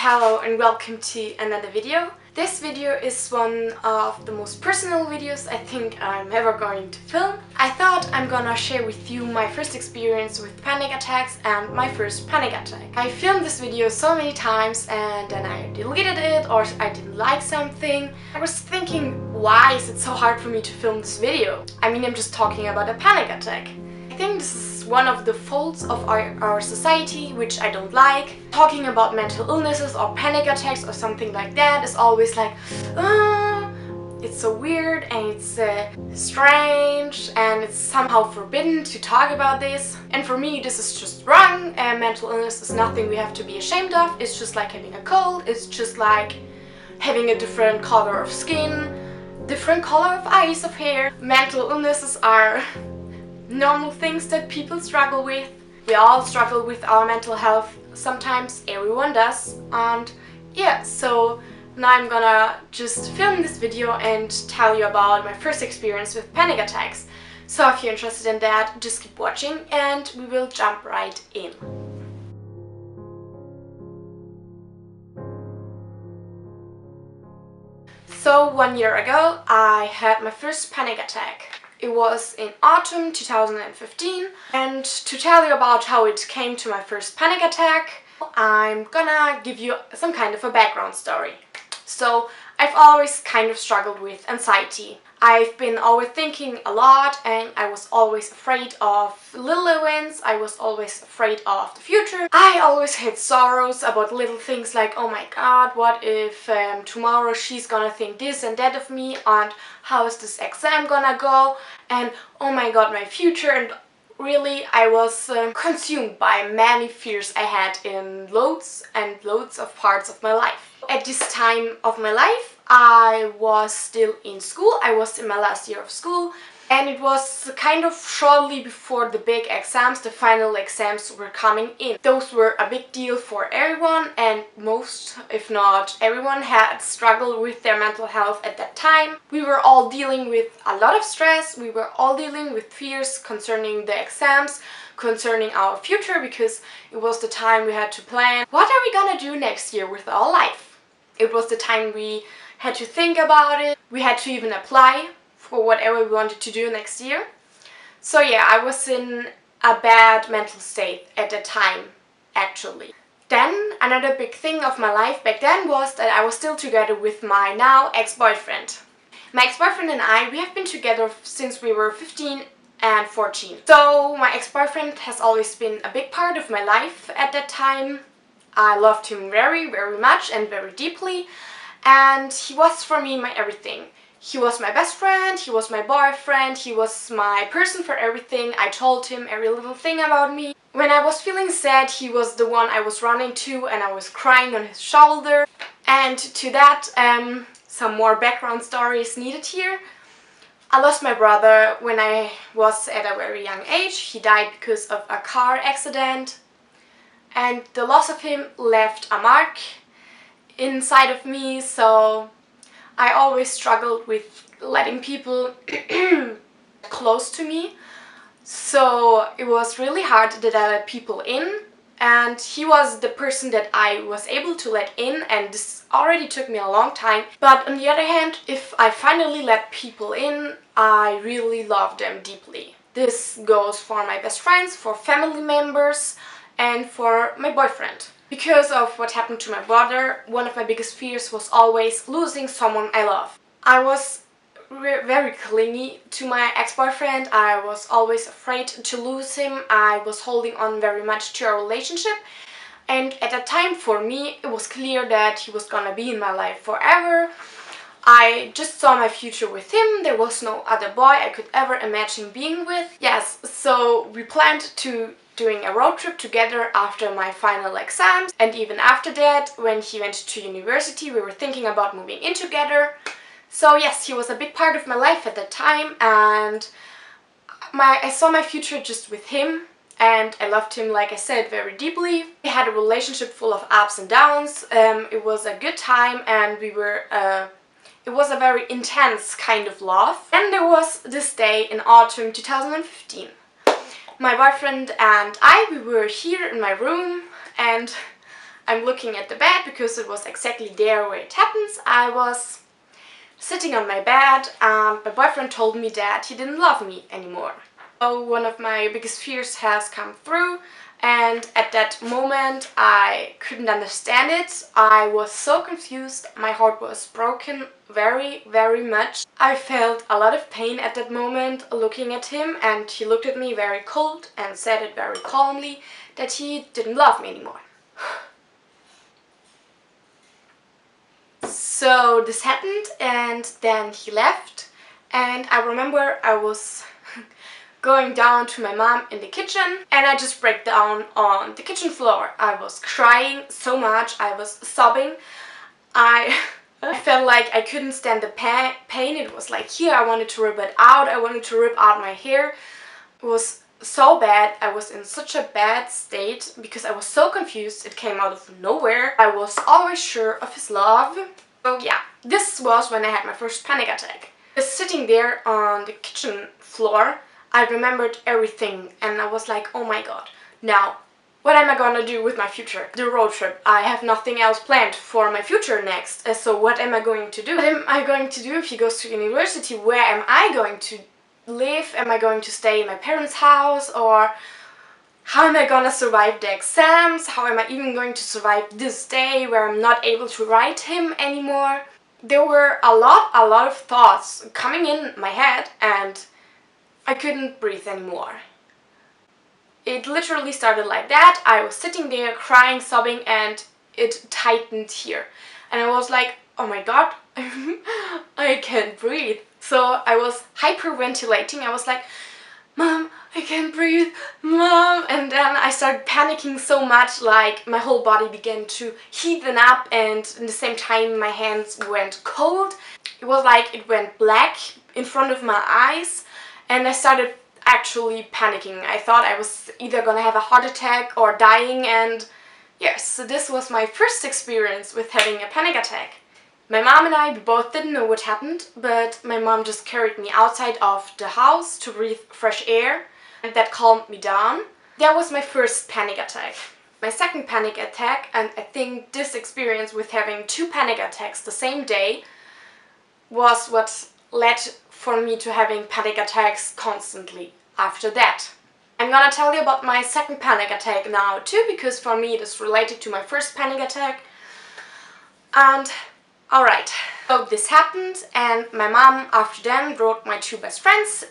Hello and welcome to another video. This video is one of the most personal videos I think I'm ever going to film. I thought I'm gonna share with you my first experience with panic attacks and my first panic attack. I filmed this video so many times and then I deleted it or I didn't like something. I was thinking, why is it so hard for me to film this video? I mean, I'm just talking about a panic attack. I think this is one of the faults of our society, which I don't like. Talking about mental illnesses or panic attacks or something like that is always like, it's so weird and it's strange and it's somehow forbidden to talk about this. And for me, this is just wrong. Mental illness is nothing we have to be ashamed of. It's just like having a cold. It's just like having a different color of skin, different color of eyes, of hair. Mental illnesses are normal things that people struggle with. We all struggle with our mental health. Sometimes everyone does. And yeah, so now I'm gonna just film this video and tell you about my first experience with panic attacks. So if you're interested in that, just keep watching and we will jump right in. So 1 year ago, I had my first panic attack. It was in autumn 2015, and to tell you about how it came to my first panic attack, I'm gonna give you some kind of a background story. So I've always kind of struggled with anxiety. I've been overthinking a lot and I was always afraid of little events. I was always afraid of the future. I always had sorrows about little things like, oh my god, what if tomorrow she's gonna think this and that of me, and how is this exam gonna go, and oh my god, my future. And really, I was consumed by many fears I had in loads and loads of parts of my life. At this time of my life, I was still in school. I was in my last year of school, and it was kind of shortly before the big exams, the final exams were coming in. Those were a big deal for everyone, and most, if not everyone, had struggled with their mental health at that time. We were all dealing with a lot of stress. We were all dealing with fears concerning the exams, concerning our future, because it was the time we had to plan, what are we gonna do next year with our life? It was the time we had to think about it. We had to even apply for whatever we wanted to do next year. So yeah, I was in a bad mental state at the time, actually. Then another big thing of my life back then was that I was still together with my now ex-boyfriend. My ex-boyfriend and I, we have been together since we were 15 and 14. So my ex-boyfriend has always been a big part of my life at that time. I loved him very, very much and very deeply, and he was for me my everything. He was my best friend, he was my boyfriend, he was my person for everything. I told him every little thing about me. When I was feeling sad, he was the one I was running to and I was crying on his shoulder. And to that, some more background stories needed here. I lost my brother when I was at a very young age. He died because of a car accident. And the loss of him left a mark inside of me, so I always struggled with letting people close to me. So it was really hard that I let people in, and he was the person that I was able to let in, and this already took me a long time. But on the other hand, if I finally let people in, I really love them deeply. This goes for my best friends, for family members, and for my boyfriend. Because of what happened to my brother, one of my biggest fears was always losing someone I love. I was very clingy to my ex-boyfriend. I was always afraid to lose him. I was holding on very much to our relationship. And at that time, for me, it was clear that he was gonna be in my life forever. I just saw my future with him. There was no other boy I could ever imagine being with. Yes, so we planned to doing a road trip together after my final exams, and even after that, when he went to university, we were thinking about moving in together. So yes, he was a big part of my life at that time, and I saw my future just with him, and I loved him, like I said, very deeply. We had a relationship full of ups and downs. It was a good time, and it was a very intense kind of love. And there was this day in autumn 2015. My boyfriend and we were here in my room, and I'm looking at the bed because it was exactly there where it happens. I was sitting on my bed and my boyfriend told me that he didn't love me anymore. So one of my biggest fears has come through, and at that moment I couldn't understand it. I was so confused, my heart was broken very, very much. I felt a lot of pain at that moment looking at him, and he looked at me very cold and said it very calmly that he didn't love me anymore. So this happened and then he left, and I remember I was going down to my mom in the kitchen and I just broke down on the kitchen floor. I was crying so much, I was sobbing. I felt like I couldn't stand the pain. It was like here, I wanted to rip it out, I wanted to rip out my hair. It was so bad. I was in such a bad state because I was so confused. It came out of nowhere. I was always sure of his love. So yeah, this was when I had my first panic attack. Just sitting there on the kitchen floor, I remembered everything and I was like, oh my god, now what am I gonna do with my future? The road trip. I have nothing else planned for my future next. So what am I going to do? What am I going to do if he goes to university? Where am I going to live? Am I going to stay in my parents' house? Or how am I gonna survive the exams? How am I even going to survive this day where I'm not able to write him anymore? There were a lot of thoughts coming in my head and I couldn't breathe anymore. It literally started like that. I was sitting there crying, sobbing, and it tightened here. And I was like, oh my god, I can't breathe. So I was hyperventilating. I was like, Mom, I can't breathe, Mom. And then I started panicking so much, like my whole body began to heaten up, and at the same time my hands went cold. It was like it went black in front of my eyes, and I started actually panicking. I thought I was either gonna have a heart attack or dying, and yes, so this was my first experience with having a panic attack. My mom and I, we both didn't know what happened, but my mom just carried me outside of the house to breathe fresh air, and that calmed me down. That was my first panic attack. My second panic attack, and I think this experience with having two panic attacks the same day was what led for me to having panic attacks constantly after that. I'm gonna tell you about my second panic attack now too, because for me it is related to my first panic attack. And alright, so this happened, and my mom after then wrote my two best friends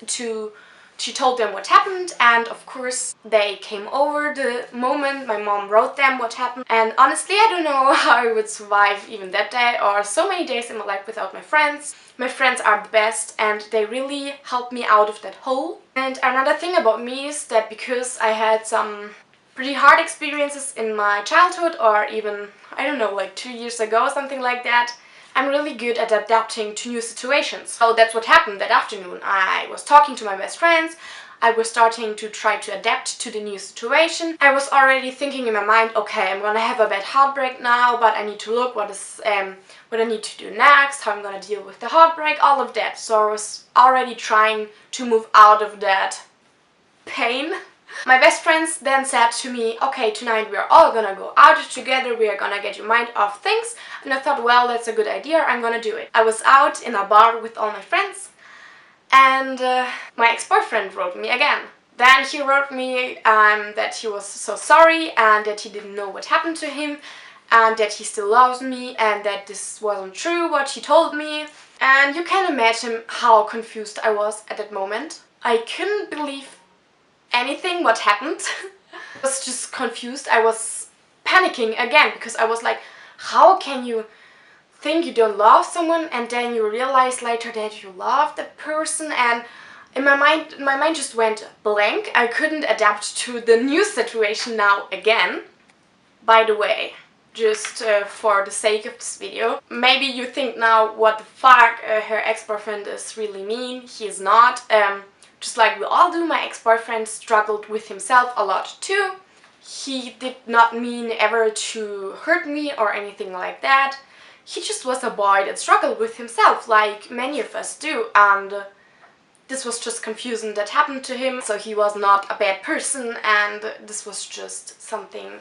she told them what happened, and of course they came over the moment my mom wrote them what happened. And honestly, I don't know how I would survive even that day or so many days in my life without my friends. My friends are the best and they really helped me out of that hole. And another thing about me is that because I had some pretty hard experiences in my childhood, or even, I don't know, like 2 years ago, something like that, I'm really good at adapting to new situations. So that's what happened that afternoon. I was talking to my best friends, I was starting to try to adapt to the new situation. I was already thinking in my mind, okay, I'm gonna have a bad heartbreak now, but I need to look what I need to do next, how I'm gonna deal with the heartbreak, all of that. So I was already trying to move out of that pain. My best friends then said to me, okay, tonight we are all gonna go out together, we are gonna get your mind off things. And I thought, well, that's a good idea, I'm gonna do it. I was out in a bar with all my friends, and my ex-boyfriend wrote me again. Then he wrote me that he was so sorry and that he didn't know what happened to him and that he still loves me and that this wasn't true what he told me. And you can imagine how confused I was at that moment. I couldn't believe anything what happened. I was just confused. I was panicking again because I was like, how can you think you don't love someone and then you realize later that you love that person? And in my mind just went blank. I couldn't adapt to the new situation now again. By the way, just for the sake of this video, maybe you think now, what the fuck, her ex-boyfriend is really mean. He is not. Just like we all do, my ex-boyfriend struggled with himself a lot too. He did not mean ever to hurt me or anything like that. He just was a boy that struggled with himself like many of us do, and this was just confusing that happened to him. So he was not a bad person and this was just something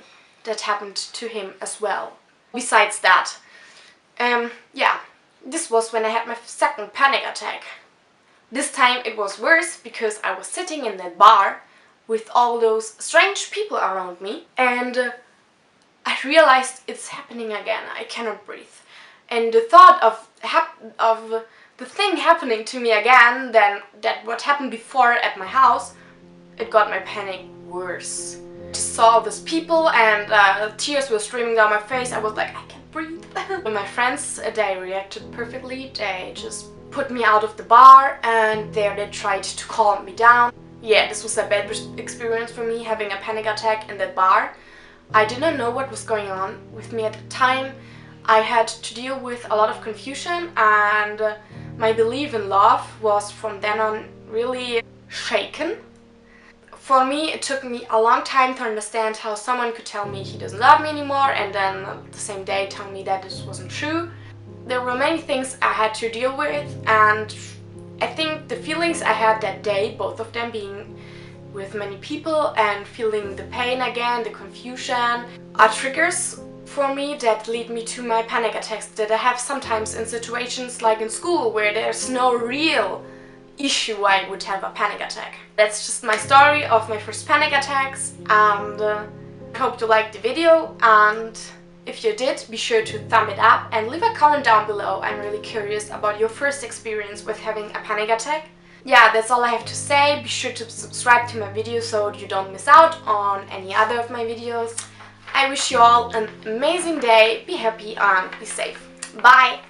that happened to him as well. Besides that, yeah, this was when I had my second panic attack. This time it was worse because I was sitting in that bar with all those strange people around me, and I realized it's happening again. I cannot breathe. And the thought of the thing happening to me again than that what happened before at my house, it got my panic worse. I just saw all these people and tears were streaming down my face. I was like, I can't breathe. But my friends, they reacted perfectly. They just put me out of the bar and there they tried to calm me down. Yeah, this was a bad experience for me, having a panic attack in that bar. I didn't know what was going on with me at the time. I had to deal with a lot of confusion, and my belief in love was from then on really shaken. For me, it took me a long time to understand how someone could tell me he doesn't love me anymore and then the same day tell me that this wasn't true. There were many things I had to deal with, and I think the feelings I had that day, both of them being with many people and feeling the pain again, the confusion, are triggers for me that lead me to my panic attacks that I have sometimes in situations like in school where there's no real issue why I would have a panic attack. That's just my story of my first panic attacks, and I hope you liked the video, and if you did, be sure to thumb it up and leave a comment down below. I'm really curious about your first experience with having a panic attack. Yeah, that's all I have to say. Be sure to subscribe to my video so you don't miss out on any other of my videos. I wish you all an amazing day, be happy and be safe. Bye!